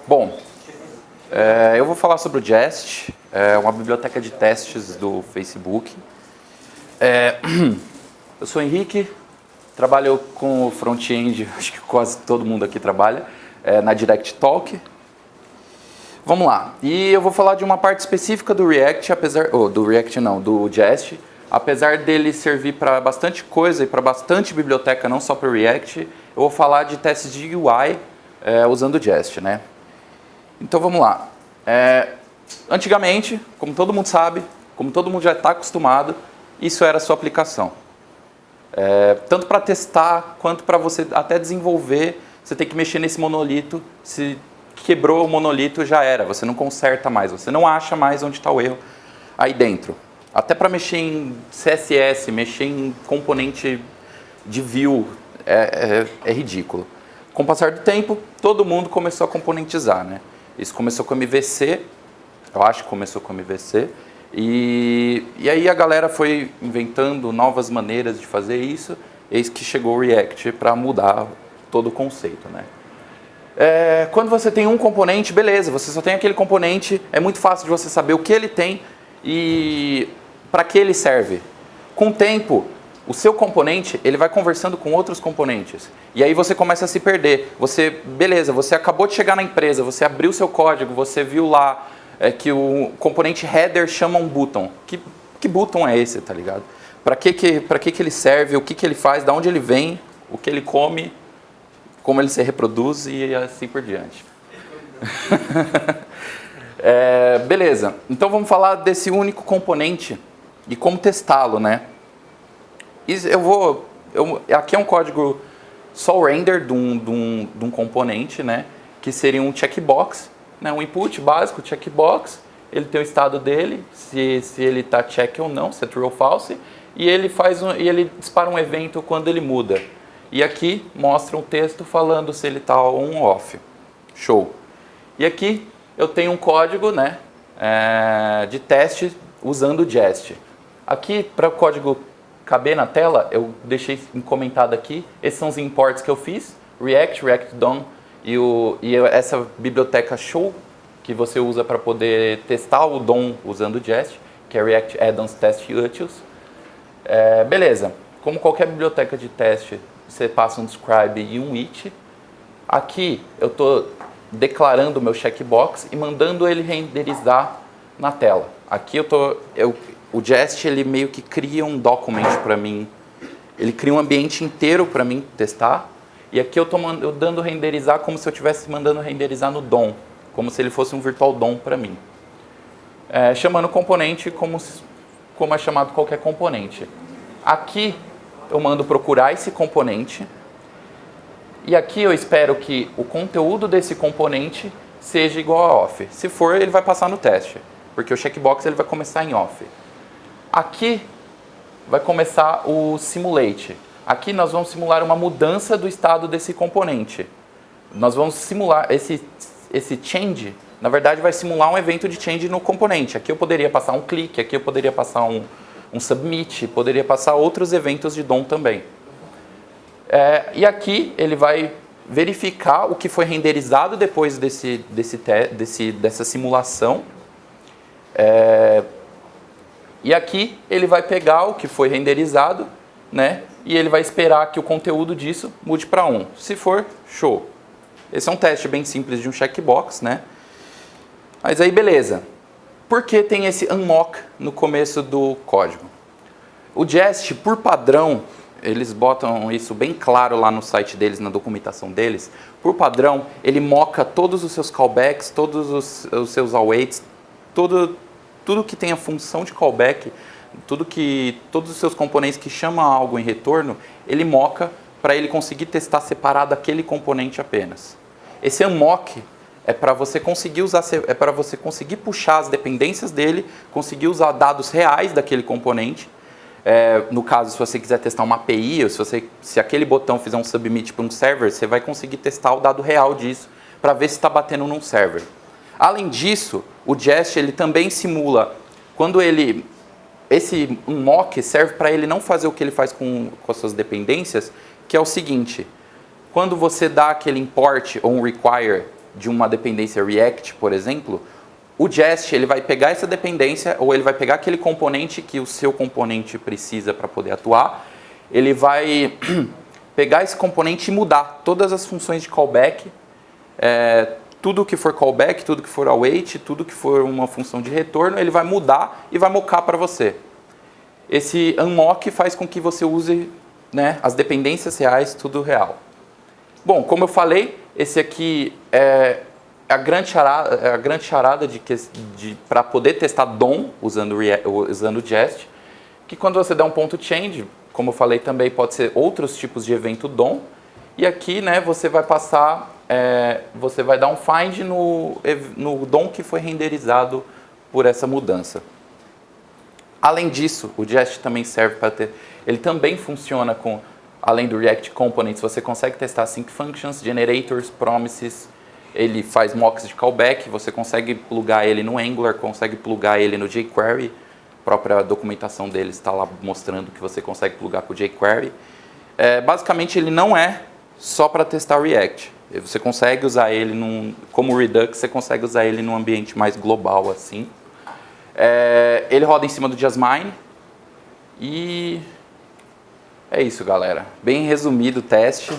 Bom, eu vou falar sobre o Jest, uma biblioteca de testes do Facebook. Eu sou o Henrique, trabalho com o front-end, acho que quase todo mundo aqui trabalha, na Direct Talk. Vamos lá, e eu vou falar de uma parte específica do React, do Jest, apesar dele servir para bastante coisa e para bastante biblioteca, não só para o React, eu vou falar de testes de UI usando o Jest, né? Então vamos lá. Antigamente, como todo mundo sabe, como todo mundo já está acostumado, isso era a sua aplicação. Tanto para testar, quanto para você até desenvolver, você tem que mexer nesse monolito. Se quebrou o monolito, já era. Você não conserta mais, você não acha mais onde está o erro aí dentro. Até para mexer em CSS, mexer em componente de view, é ridículo. Com o passar do tempo, todo mundo começou a componentizar, né? Isso começou com o MVC, eu acho que começou com o MVC, e aí a galera foi inventando novas maneiras de fazer isso, eis que chegou o React para mudar todo o conceito, né? Quando você tem um componente, beleza, você só tem aquele componente, é muito fácil de você saber o que ele tem e para que ele serve. Com o tempo, o seu componente, ele vai conversando com outros componentes. E aí você começa a se perder. Beleza, você acabou de chegar na empresa, você abriu seu código, você viu lá que o componente header chama um button. Que button é esse, tá ligado? Para que ele serve, o que ele faz, de onde ele vem, o que ele come, como ele se reproduz e assim por diante. Beleza, então vamos falar desse único componente e como testá-lo, né? Aqui é um código só render de um componente, né? Que seria um checkbox, né? Um input básico, checkbox. Ele tem o estado dele, se ele está check ou não, se é true ou false. E ele dispara um evento quando ele muda. E aqui mostra um texto falando se ele está on ou off. Show. E aqui eu tenho um código, né? De teste usando o Jest. Aqui, para o código caber na tela, eu deixei comentado aqui. Esses são os imports que eu fiz. React DOM e essa biblioteca show que você usa para poder testar o DOM usando o Jest, que é React Add-ons Test Utils. Beleza. Como qualquer biblioteca de teste, você passa um describe e um it. Aqui eu estou declarando o meu checkbox e mandando ele renderizar na tela. Aqui o Jest, ele meio que cria um document para mim. Ele cria um ambiente inteiro para mim testar. E aqui eu estou dando renderizar como se eu estivesse mandando renderizar no DOM. Como se ele fosse um virtual DOM para mim. Chamando o componente como é chamado qualquer componente. Aqui eu mando procurar esse componente. E aqui eu espero que o conteúdo desse componente seja igual a off. Se for, ele vai passar no teste. Porque o checkbox ele vai começar em off. Aqui vai começar o simulate. Aqui nós vamos simular uma mudança do estado desse componente. Nós vamos simular esse change, na verdade vai simular um evento de change no componente. Aqui eu poderia passar um clique, aqui eu poderia passar um submit, poderia passar outros eventos de DOM também. E aqui ele vai verificar o que foi renderizado depois dessa simulação. E aqui ele vai pegar o que foi renderizado, né? E ele vai esperar que o conteúdo disso mude para 1. Se for, show. Esse é um teste bem simples de um checkbox, né? Mas aí, beleza. Por que tem esse unmock no começo do código? O Jest, por padrão, eles botam isso bem claro lá no site deles, na documentação deles. Por padrão, ele moca todos os seus callbacks, todos os seus awaits, tudo que tem a função de callback, todos os seus componentes que chamam algo em retorno, ele moca para ele conseguir testar separado aquele componente apenas. Esse unmock é para você conseguir puxar as dependências dele, conseguir usar dados reais daquele componente. No caso, se você quiser testar uma API, ou se aquele botão fizer um submit para um server, você vai conseguir testar o dado real disso para ver se está batendo num server. Além disso, o Jest ele também simula quando esse unmock serve para ele não fazer o que ele faz com as suas dependências, que é o seguinte: quando você dá aquele import ou um require de uma dependência React, por exemplo, o Jest ele vai pegar essa dependência, ou ele vai pegar aquele componente que o seu componente precisa para poder atuar, ele vai pegar esse componente e mudar todas as funções de callback, tudo que for callback, tudo que for await, tudo que for uma função de retorno, ele vai mudar e vai mocar para você. Esse unmock faz com que você use, né, as dependências reais, tudo real. Bom, como eu falei, esse aqui é a grande charada para poder testar DOM usando o Jest, que quando você der um ponto change, como eu falei também, pode ser outros tipos de evento DOM, e aqui, né, você vai passar, você vai dar um find no DOM que foi renderizado por essa mudança. Além disso, o Jest também serve para ter, ele também funciona com, além do React Components, você consegue testar Sync Functions, Generators, Promises, ele faz mocks de callback, você consegue plugar ele no Angular, consegue plugar ele no jQuery, a própria documentação dele está lá mostrando que você consegue plugar com o jQuery. Basicamente, ele não é só para testar React. Você consegue usar ele como Redux, você consegue usar ele num ambiente mais global assim. Ele roda em cima do Jasmine e é isso, galera. Bem resumido o teste.